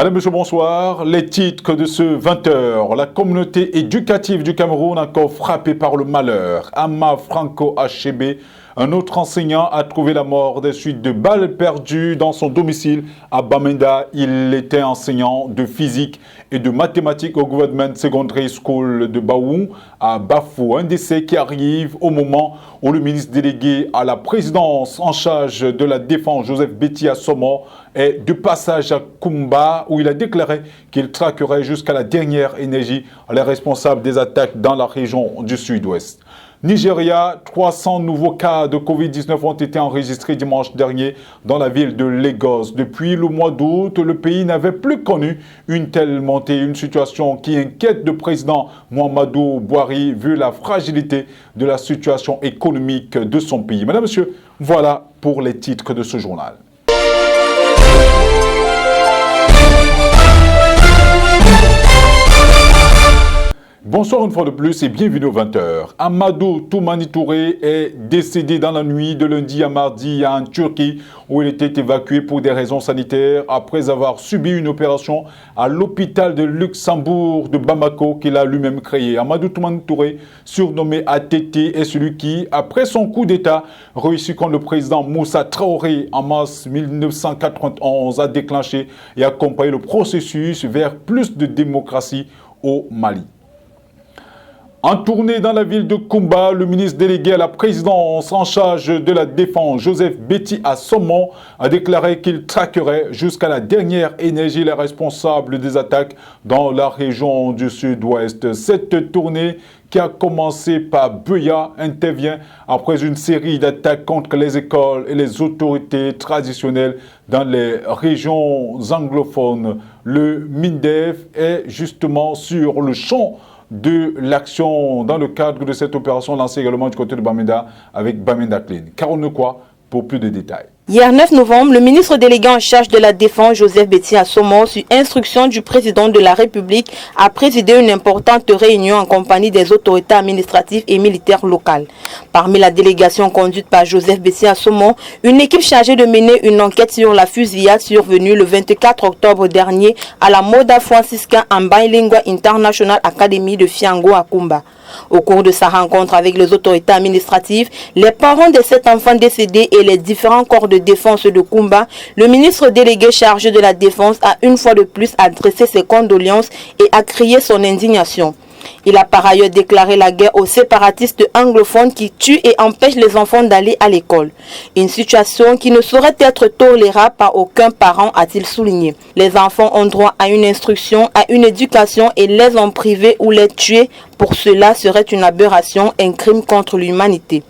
Madame, Monsieur, bonsoir. Les titres de ce 20h. La communauté éducative du Cameroun encore frappée par le malheur. Ama Franco Achebe, un autre enseignant, a trouvé la mort des suites de balles perdues dans son domicile à Bamenda. Il était enseignant de physique et de mathématiques au Government Secondary School de Baou à Bafou. Un décès qui arrive au moment où le ministre délégué à la présidence en charge de la défense, Joseph Betty Assomo, est de passage à Kumba, où il a déclaré qu'il traquerait jusqu'à la dernière énergie les responsables des attaques dans la région du Sud-Ouest. Nigeria, 300 nouveaux cas de Covid-19 ont été enregistrés dimanche dernier dans la ville de Lagos. Depuis le mois d'août, le pays n'avait plus connu une telle montée, une situation qui inquiète le président Muhammadu Buhari vu la fragilité de la situation économique de son pays. Mesdames, Messieurs, voilà pour les titres de ce journal. Bonsoir une fois de plus et bienvenue au 20h. Amadou Toumani Touré est décédé dans la nuit de lundi à mardi en Turquie où il était évacué pour des raisons sanitaires après avoir subi une opération à l'hôpital de Luxembourg de Bamako qu'il a lui-même créé. Amadou Toumani Touré, surnommé ATT, est celui qui, après son coup d'État réussi contre le président Moussa Traoré en mars 1991, a déclenché et accompagné le processus vers plus de démocratie au Mali. En tournée dans la ville de Kumba, le ministre délégué à la présidence en charge de la défense, Joseph Betty Assomo, a déclaré qu'il traquerait jusqu'à la dernière énergie les responsables des attaques dans la région du Sud-Ouest. Cette tournée, qui a commencé par Buya, intervient après une série d'attaques contre les écoles et les autorités traditionnelles dans les régions anglophones. Le MINDEF est justement sur le champ de l'action dans le cadre de cette opération lancée également du côté de Bamenda avec Bamenda Clean. Caroline Quoi pour plus de détails. Hier 9 novembre, le ministre délégué en charge de la Défense, Joseph Betty Assomo, sur instruction du président de la République, a présidé une importante réunion en compagnie des autorités administratives et militaires locales. Parmi la délégation conduite par Joseph Betty Assomo, une équipe chargée de mener une enquête sur la fusillade survenue le 24 octobre dernier à la Moda Franciscain en Bilingual International Academy de Fiango à Kumba. Au cours de sa rencontre avec les autorités administratives, les parents de cet enfant décédé et les différents corps de défense de Kumba, le ministre délégué chargé de la défense a une fois de plus adressé ses condoléances et a crié son indignation. Il a par ailleurs déclaré la guerre aux séparatistes anglophones qui tuent et empêchent les enfants d'aller à l'école. Une situation qui ne saurait être tolérable par aucun parent, a-t-il souligné. Les enfants ont droit à une instruction, à une éducation et les en priver ou les tuer, pour cela serait une aberration, un crime contre l'humanité.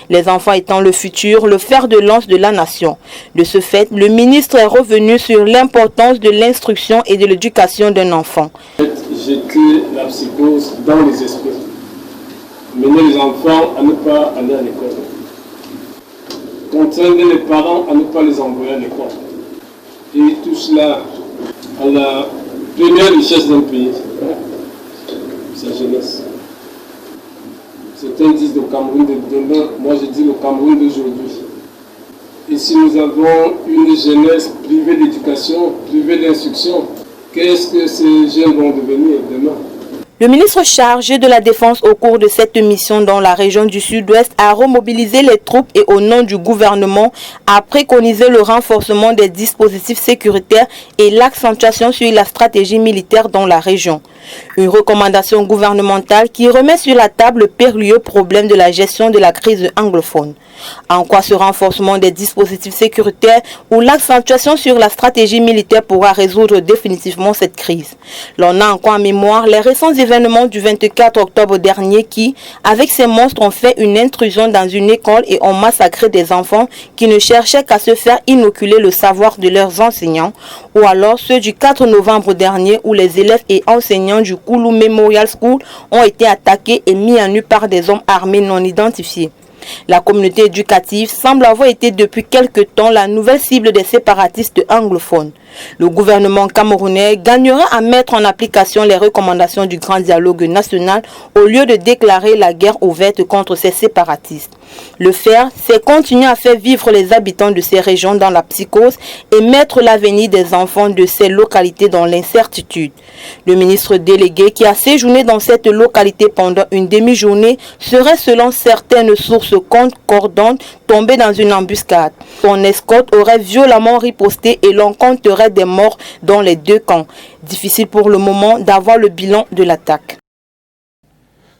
Les enfants étant le futur, le fer de lance de la nation. De ce fait, le ministre est revenu sur l'importance de l'instruction et de l'éducation d'un enfant. Jeter la psychose dans les esprits. Mener les enfants à ne pas aller à l'école. Contraindre les parents à ne pas les envoyer à l'école. Et tout cela à la première richesse d'un pays, sa jeunesse. Certains disent le Cameroun de demain, moi je dis le Cameroun d'aujourd'hui. Et si nous avons une jeunesse privée d'éducation, privée d'instruction, qu'est-ce que ces jeunes vont devenir demain? Le ministre chargé de la Défense au cours de cette mission dans la région du Sud-Ouest a remobilisé les troupes et au nom du gouvernement a préconisé le renforcement des dispositifs sécuritaires et l'accentuation sur la stratégie militaire dans la région. Une recommandation gouvernementale qui remet sur la table le périlleux problème de la gestion de la crise anglophone. En quoi ce renforcement des dispositifs sécuritaires ou l'accentuation sur la stratégie militaire pourra résoudre définitivement cette crise? L'on a encore en mémoire les récents événements du 24 octobre dernier qui, avec ces monstres, ont fait une intrusion dans une école et ont massacré des enfants qui ne cherchaient qu'à se faire inoculer le savoir de leurs enseignants, ou alors ceux du 4 novembre dernier où les élèves et enseignants du Koulou Memorial School ont été attaqués et mis à nu par des hommes armés non identifiés. La communauté éducative semble avoir été depuis quelque temps la nouvelle cible des séparatistes anglophones. Le gouvernement camerounais gagnera à mettre en application les recommandations du Grand Dialogue national au lieu de déclarer la guerre ouverte contre ces séparatistes. Le faire, c'est continuer à faire vivre les habitants de ces régions dans la psychose et mettre l'avenir des enfants de ces localités dans l'incertitude. Le ministre délégué qui a séjourné dans cette localité pendant une demi-journée serait selon certaines sources concordantes tombé dans une embuscade. Son escorte aurait violemment riposté et l'on compterait des morts dans les deux camps. Difficile pour le moment d'avoir le bilan de l'attaque.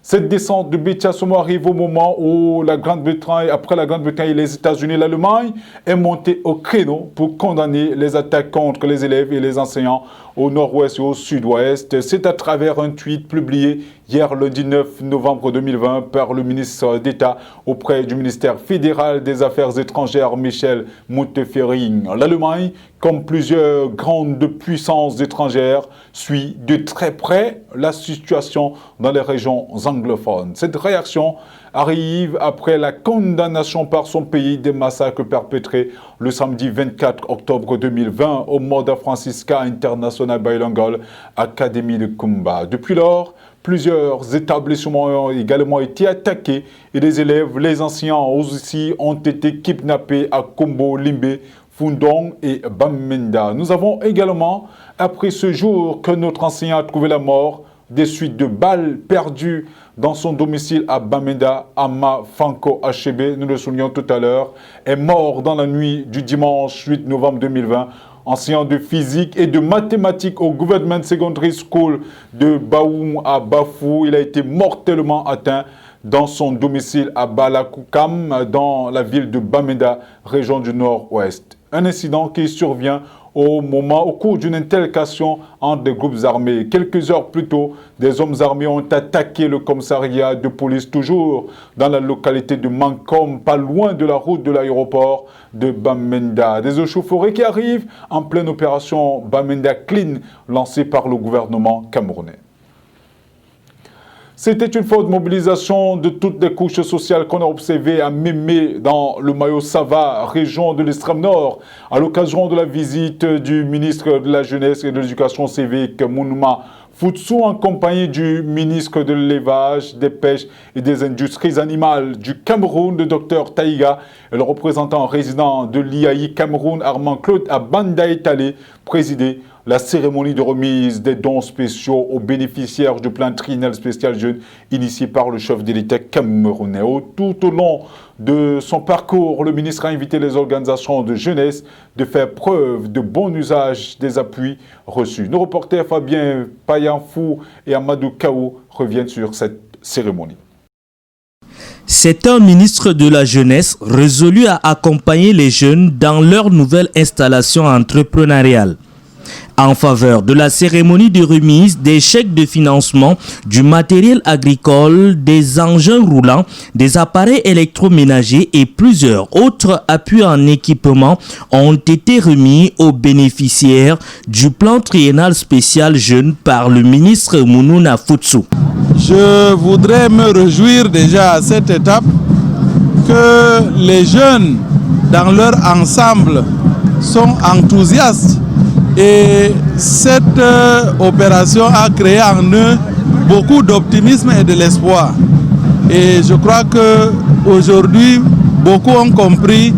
Cette descente de Betty Assomo arrive au moment où la Grande-Bretagne, après la Grande-Bretagne et les États-Unis, l'Allemagne est montée au créneau pour condamner les attaques contre les élèves et les enseignants au nord-ouest et au sud-ouest. C'est à travers un tweet publié hier le 19 novembre 2020 par le ministre d'État auprès du ministère fédéral des Affaires étrangères Michel Montefiore. L'Allemagne, comme plusieurs grandes puissances étrangères, suit de très près la situation dans les régions anglophones. Cette réaction arrive après la condamnation par son pays des massacres perpétrés le samedi 24 octobre 2020 au Mother Francisca International Bilingual Academy de Kumba. Depuis lors, plusieurs établissements ont également été attaqués et les élèves, les enseignants aussi ont été kidnappés à Kombo, Limbe, Fundong et Bamenda. Nous avons également appris ce jour que notre enseignant a trouvé la mort des suites de balles perdues dans son domicile à Bamenda. Ama Fanko Achebe, nous le soulignons tout à l'heure, est mort dans la nuit du dimanche 8 novembre 2020. Enseignant de physique et de mathématiques au Government Secondary School de Baoum à Bafou, il a été mortellement atteint dans son domicile à Balakoukam, dans la ville de Bamenda, région du Nord-Ouest. Un incident qui survient au cours d'une altercation entre des groupes armés. Quelques heures plus tôt, des hommes armés ont attaqué le commissariat de police, toujours dans la localité de Mankom, pas loin de la route de l'aéroport de Bamenda. Des échauffourées qui arrivent en pleine opération Bamenda Clean, lancée par le gouvernement camerounais. C'était une forte mobilisation de toutes les couches sociales qu'on a observée à Mémé dans le Mayo-Sava, région de l'extrême nord, à l'occasion de la visite du ministre de la Jeunesse et de l'Éducation civique, Mounouma Futsu, en compagnie du ministre de l'Élevage, des Pêches et des Industries animales du Cameroun, le Dr Taïga, et le représentant résident de l'IAI Cameroun, Armand Claude Abanda, est allé présider la cérémonie de remise des dons spéciaux aux bénéficiaires du plan triennal spécial jeune initié par le chef de l'État camerounais. Tout au long de son parcours, le ministre a invité les organisations de jeunesse de faire preuve de bon usage des appuis reçus. Nos reporters Fabien Payanfou et Amadou Kaou reviennent sur cette cérémonie. C'est un ministre de la Jeunesse résolu à accompagner les jeunes dans leur nouvelle installation entrepreneuriale. En faveur de la cérémonie de remise des chèques de financement, du matériel agricole, des engins roulants, des appareils électroménagers et plusieurs autres appuis en équipement ont été remis aux bénéficiaires du plan triennal spécial jeune par le ministre Mounouna Futsu. Je voudrais me réjouir déjà à cette étape que les jeunes dans leur ensemble sont enthousiastes. Et cette opération a créé en eux beaucoup d'optimisme et de l'espoir. Et je crois qu'aujourd'hui, beaucoup ont compris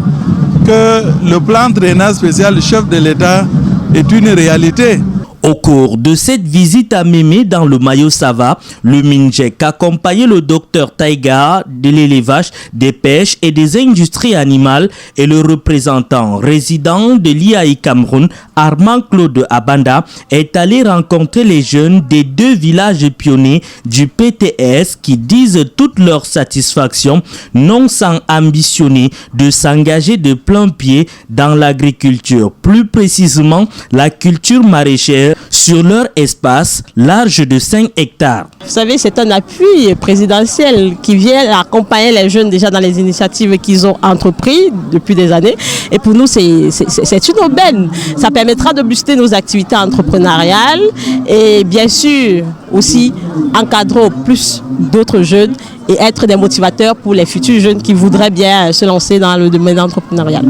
que le plan triennal spécial du chef de l'État est une réalité. Au cours de cette visite à Mémé dans le Mayo-Sava, le MINJEC a accompagné le docteur Taïga de l'élevage, des pêches et des industries animales et le représentant résident de l'IAI Cameroun, Armand Claude Abanda, est allé rencontrer les jeunes des deux villages pionniers du PTS qui disent toute leur satisfaction, non sans ambitionner de s'engager de plein pied dans l'agriculture, plus précisément la culture maraîchère sur leur espace large de 5 hectares. Vous savez, c'est un appui présidentiel qui vient accompagner les jeunes déjà dans les initiatives qu'ils ont entreprises depuis des années. Et pour nous, c'est une aubaine. Ça permettra de booster nos activités entrepreneuriales et bien sûr aussi encadrer plus d'autres jeunes et être des motivateurs pour les futurs jeunes qui voudraient bien se lancer dans le domaine entrepreneurial.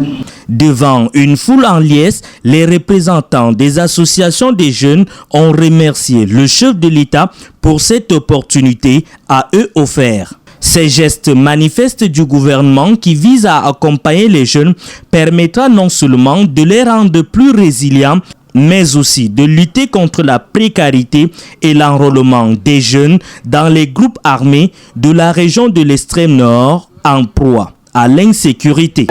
Devant une foule en liesse, les représentants des associations des jeunes ont remercié le chef de l'État pour cette opportunité à eux offerte. Ces gestes manifestes du gouvernement qui visent à accompagner les jeunes permettra non seulement de les rendre plus résilients, mais aussi de lutter contre la précarité et l'enrôlement des jeunes dans les groupes armés de la région de l'extrême nord en proie à l'insécurité.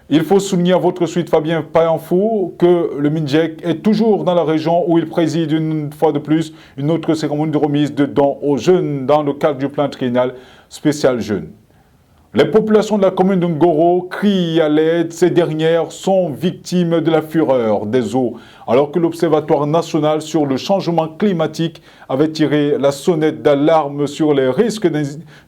Il faut souligner à votre suite, Fabien Payanfou, que le MINJEC est toujours dans la région où il préside une fois de plus une autre cérémonie de remise de dons aux jeunes dans le cadre du plan triennal spécial jeunes. Les populations de la commune de Ngoro crient à l'aide. Ces dernières sont victimes de la fureur des eaux. Alors que l'Observatoire national sur le changement climatique avait tiré la sonnette d'alarme sur les risques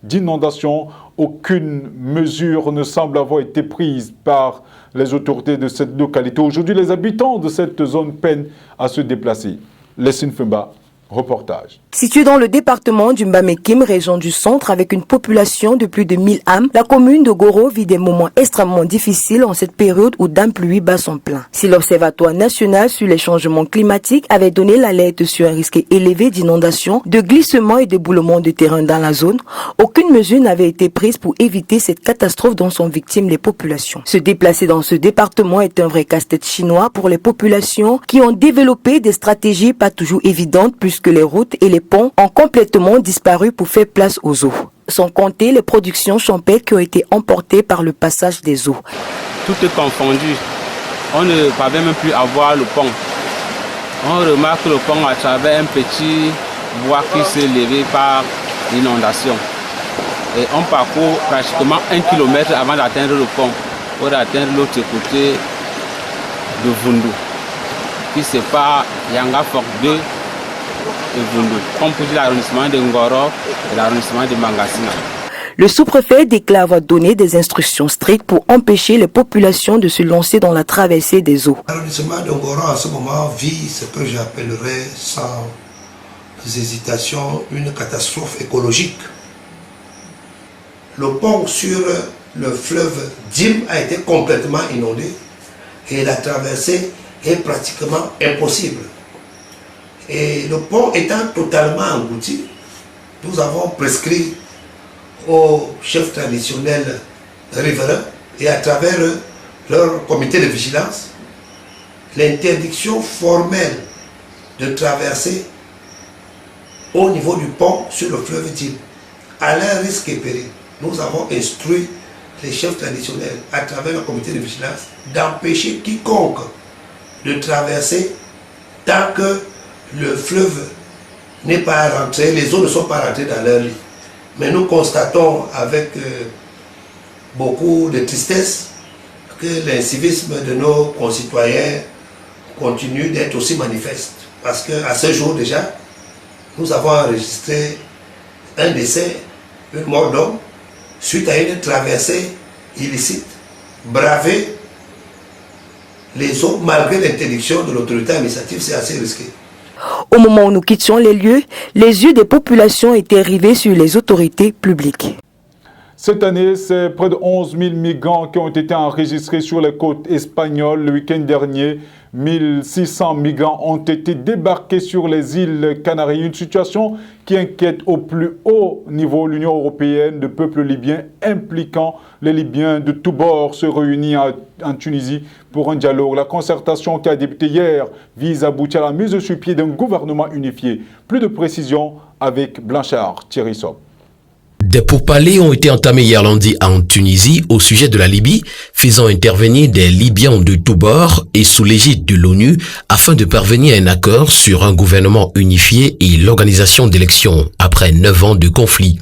d'inondation, aucune mesure ne semble avoir été prise par les autorités de cette localité. Aujourd'hui, les habitants de cette zone peinent à se déplacer. Lessine Femba, reportage. Située dans le département du Mbamekim, région du centre, avec une population de plus de 1000 âmes, la commune de Goro vit des moments extrêmement difficiles en cette période où dame pluie bat son plein. Si l'Observatoire national sur les changements climatiques avait donné l'alerte sur un risque élevé d'inondation, de glissement et d'éboulement de terrain dans la zone, aucune mesure n'avait été prise pour éviter cette catastrophe dont sont victimes les populations. Se déplacer dans ce département est un vrai casse-tête chinois pour les populations qui ont développé des stratégies pas toujours évidentes puisque les routes et les ponts ont complètement disparu pour faire place aux eaux. Sans compter les productions champêtres qui ont été emportées par le passage des eaux. Tout est confondu. On ne parvient même plus à voir le pont. On remarque le pont à travers un petit bois qui s'est levé par l'inondation. Et on parcourt pratiquement 1 kilomètre avant d'atteindre le pont, pour atteindre l'autre côté de Vundu, qui sépare Yanga Fort 2 et Vundu, composé de l'arrondissement de Ngoro et l'arrondissement de Mangasina. Le sous-préfet déclare avoir donné des instructions strictes pour empêcher les populations de se lancer dans la traversée des eaux. L'arrondissement de Ngoro en ce moment vit ce que j'appellerais sans hésitation une catastrophe écologique. Le pont sur le fleuve Dim a été complètement inondé et la traversée est pratiquement impossible. Et le pont étant totalement englouti, nous avons prescrit aux chefs traditionnels riverains et à travers leur comité de vigilance l'interdiction formelle de traverser au niveau du pont sur le fleuve Dim. À leur risque et péril, nous avons instruit les chefs traditionnels à travers le comité de vigilance d'empêcher quiconque de traverser tant que le fleuve n'est pas rentré, les eaux ne sont pas rentrées dans leur lit. Mais nous constatons avec beaucoup de tristesse que l'incivisme de nos concitoyens continue d'être aussi manifeste. Parce qu'à ce jour déjà, nous avons enregistré un décès, une mort d'homme, suite à une traversée illicite, braver les eaux malgré l'interdiction de l'autorité administrative, c'est assez risqué. Au moment où nous quittions les lieux, les yeux des populations étaient rivés sur les autorités publiques. Cette année, c'est près de 11 000 migrants qui ont été enregistrés sur les côtes espagnoles. Le week-end dernier, 1600 migrants ont été débarqués sur les îles Canaries. Une situation qui inquiète au plus haut niveau l'Union européenne. De peuples libyens impliquant les Libyens de tous bords se réunissent en Tunisie pour un dialogue. La concertation qui a débuté hier vise à aboutir à la mise sur pied d'un gouvernement unifié. Plus de précisions avec Blanchard Thierry Sob. Des pourparlers ont été entamés hier lundi en Tunisie au sujet de la Libye, faisant intervenir des Libyens de tous bords et sous l'égide de l'ONU afin de parvenir à un accord sur un gouvernement unifié et l'organisation d'élections après 9 ans de conflit.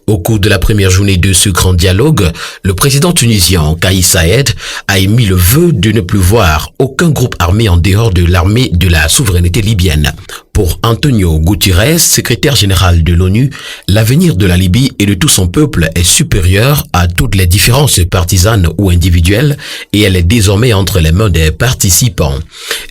Au cours de la première journée de ce grand dialogue, le président tunisien Kais Saied a émis le vœu de ne plus voir aucun groupe armé en dehors de l'armée de la souveraineté libyenne. Pour Antonio Guterres, secrétaire général de l'ONU, l'avenir de la Libye et de tout son peuple est supérieur à toutes les différences partisanes ou individuelles et elle est désormais entre les mains des participants.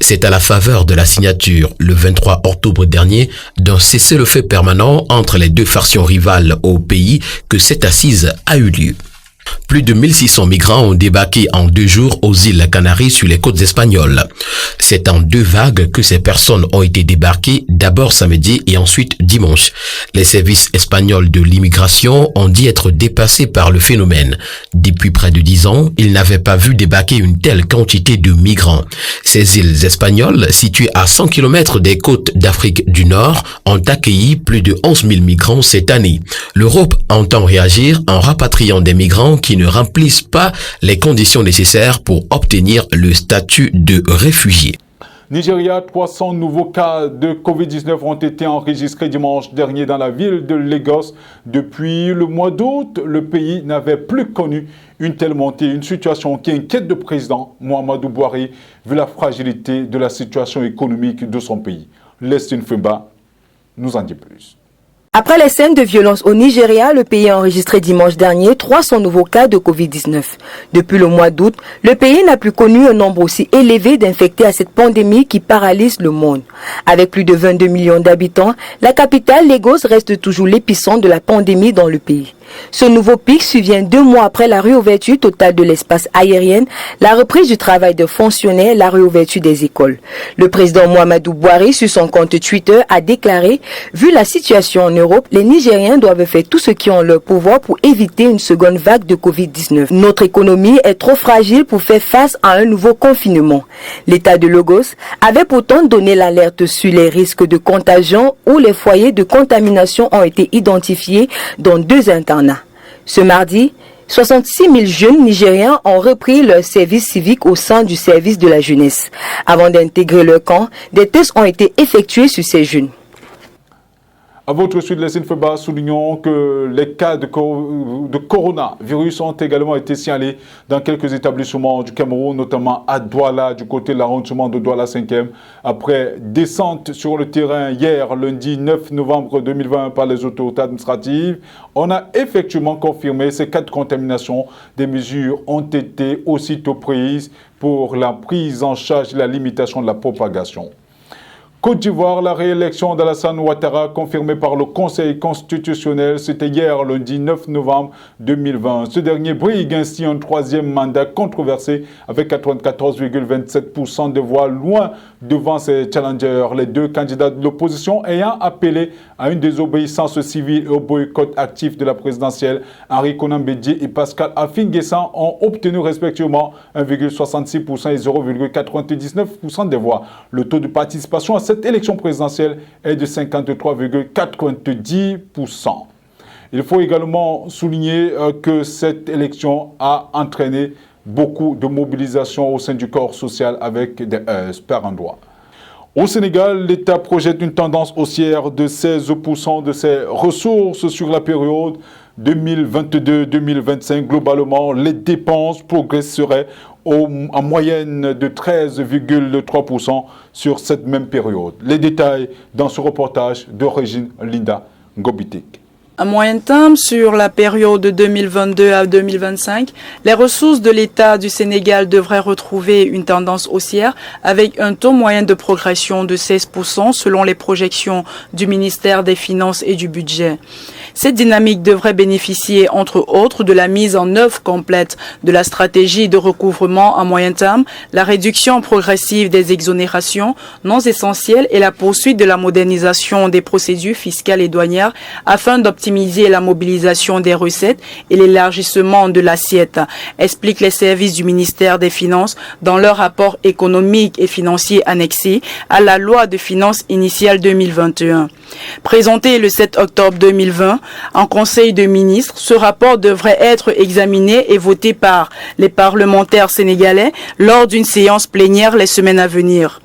C'est à la faveur de la signature, le 23 octobre dernier, d'un cessez-le-feu permanent entre les deux factions rivales au pays que cette assise a eu lieu. Plus de 1600 migrants ont débarqué en 2 jours aux îles Canaries sur les côtes espagnoles. C'est en 2 vagues que ces personnes ont été débarquées, d'abord samedi et ensuite dimanche. Les services espagnols de l'immigration ont dit être dépassés par le phénomène. Depuis près de 10 ans, ils n'avaient pas vu débarquer une telle quantité de migrants. Ces îles espagnoles, situées à 100 km des côtes d'Afrique du Nord, ont accueilli plus de 11 000 migrants cette année. L'Europe entend réagir en rapatriant des migrants qui ne remplissent pas les conditions nécessaires pour obtenir le statut de réfugié. Nigeria, 300 nouveaux cas de Covid-19 ont été enregistrés dimanche dernier dans la ville de Lagos. Depuis le mois d'août, le pays n'avait plus connu une telle montée, une situation qui inquiète le président Muhammadu Buhari vu la fragilité de la situation économique de son pays. Lestine Femba nous en dit plus. Après les scènes de violence au Nigeria, le pays a enregistré dimanche dernier 300 nouveaux cas de Covid-19. Depuis le mois d'août, le pays n'a plus connu un nombre aussi élevé d'infectés à cette pandémie qui paralyse le monde. Avec plus de 22 millions d'habitants, la capitale Lagos reste toujours l'épicentre de la pandémie dans le pays. Ce nouveau pic survient 2 mois après la réouverture totale de l'espace aérien, la reprise du travail de fonctionnaires, la réouverture des écoles. Le président Muhammadu Buhari, sur son compte Twitter, a déclaré « Vu la situation en Europe, les Nigériens doivent faire tout ce qui est en leur pouvoir pour éviter une seconde vague de Covid-19. Notre économie est trop fragile pour faire face à un nouveau confinement. » L'État de Lagos avait pourtant donné l'alerte sur les risques de contagion où les foyers de contamination ont été identifiés dans 2 internats. Ce mardi, 66 000 jeunes Nigériens ont repris leur service civique au sein du service de la jeunesse. Avant d'intégrer leur camp, des tests ont été effectués sur ces jeunes. À votre suite, les Infeba, soulignons que les cas de coronavirus ont également été signalés dans quelques établissements du Cameroun, notamment à Douala, du côté de l'arrondissement de Douala 5e. Après descente sur le terrain hier, lundi 9 novembre 2020, par les autorités administratives, on a effectivement confirmé ces 4 contaminations. Des mesures ont été aussitôt prises pour la prise en charge et la limitation de la propagation. Côte d'Ivoire, la réélection d'Alassane Ouattara confirmée par le Conseil constitutionnel, c'était hier, lundi 9 novembre 2020. Ce dernier brigue ainsi un 3e mandat controversé avec 94,27% de voix, loin devant ses challengers. Les 2 candidats de l'opposition ayant appelé à une désobéissance civile et au boycott actif de la présidentielle, Henri Konan Bédié et Pascal Afin-Guessan ont obtenu respectivement 1,66% et 0,99% des voix. Le taux de participation à cette élection présidentielle est de 53,90%. Il faut également souligner que cette élection a entraîné beaucoup de mobilisation au sein du corps social avec des heurts par endroits. Au Sénégal, l'État projette une tendance haussière de 16% de ses ressources sur la période 2022-2025. Globalement, les dépenses progresseraient en moyenne de 13,3% sur cette même période. Les détails dans ce reportage d'origine Linda Ngobitek. À moyen terme, sur la période de 2022 à 2025, les ressources de l'État du Sénégal devraient retrouver une tendance haussière avec un taux moyen de progression de 16% selon les projections du ministère des Finances et du Budget. Cette dynamique devrait bénéficier, entre autres, de la mise en œuvre complète de la stratégie de recouvrement à moyen terme, la réduction progressive des exonérations non essentielles et la poursuite de la modernisation des procédures fiscales et douanières afin d'optimiser la mobilisation des recettes et l'élargissement de l'assiette, expliquent les services du ministère des Finances dans leur rapport économique et financier annexé à la loi de finances initiale 2021. Présenté le 7 octobre 2020 en Conseil de ministres, ce rapport devrait être examiné et voté par les parlementaires sénégalais lors d'une séance plénière les semaines à venir.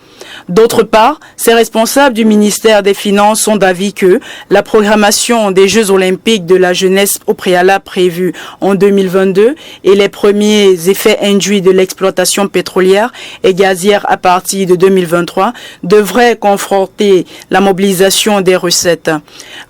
D'autre part, ces responsables du ministère des Finances sont d'avis que la programmation des Jeux olympiques de la jeunesse au préalable prévue en 2022 et les premiers effets induits de l'exploitation pétrolière et gazière à partir de 2023 devraient conforter la mobilisation des recettes.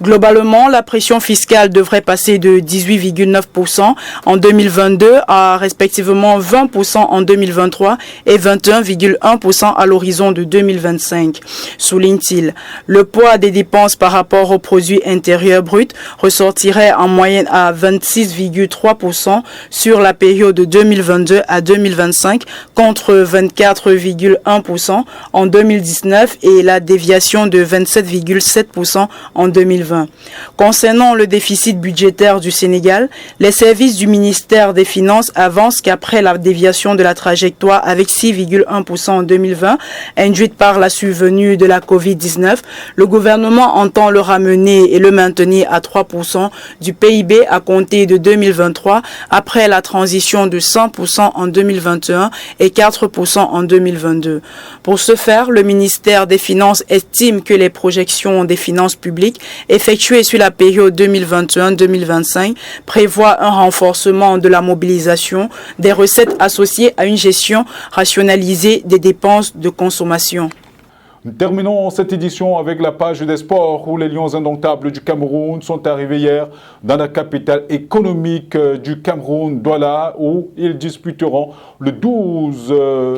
Globalement, la pression fiscale devrait passer de 18,9% en 2022 à respectivement 20% en 2023 et 21,1% à l'horizon de 2025, souligne-t-il. Le poids des dépenses par rapport au produit intérieur brut ressortirait en moyenne à 26,3% sur la période de 2022 à 2025 contre 24,1% en 2019 et la déviation de 27,7% en 2020. Concernant le déficit budgétaire du Sénégal, les services du ministère des Finances avancent qu'après la déviation de la trajectoire avec 6,1% en 2020, induite par la survenue de la COVID-19, le gouvernement entend le ramener et le maintenir à 3% du PIB à compter de 2023 après la transition de 100% en 2021 et 4% en 2022. Pour ce faire, le ministère des Finances estime que les projections des finances publiques effectuées sur la période 2021-2025 prévoient un renforcement de la mobilisation des recettes associées à une gestion rationalisée des dépenses de consommation. Nous terminons cette édition avec la page des sports où les Lions indomptables du Cameroun sont arrivés hier dans la capitale économique du Cameroun, Douala, où ils disputeront le 12,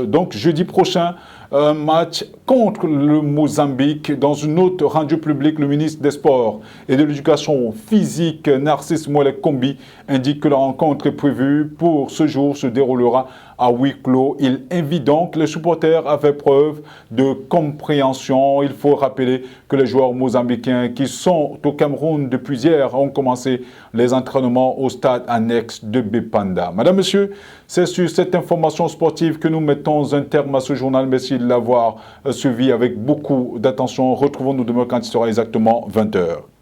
donc jeudi prochain, un match contre le Mozambique. Dans une note rendue publique, le ministre des Sports et de l'Éducation physique, Narcisse Moelle Kombi, indique que la rencontre est prévue pour ce jour se déroulera à huis clos. Il invite donc les supporters à faire preuve de compréhension. Il faut rappeler que les joueurs mozambicains qui sont au Cameroun depuis hier ont commencé les entraînements au stade annexe de Bepanda. Madame, Monsieur, c'est sur cette information sportive que nous mettons un terme à ce journal. Merci de l'avoir suivi avec beaucoup d'attention. Retrouvons-nous demain quand il sera exactement 20 h.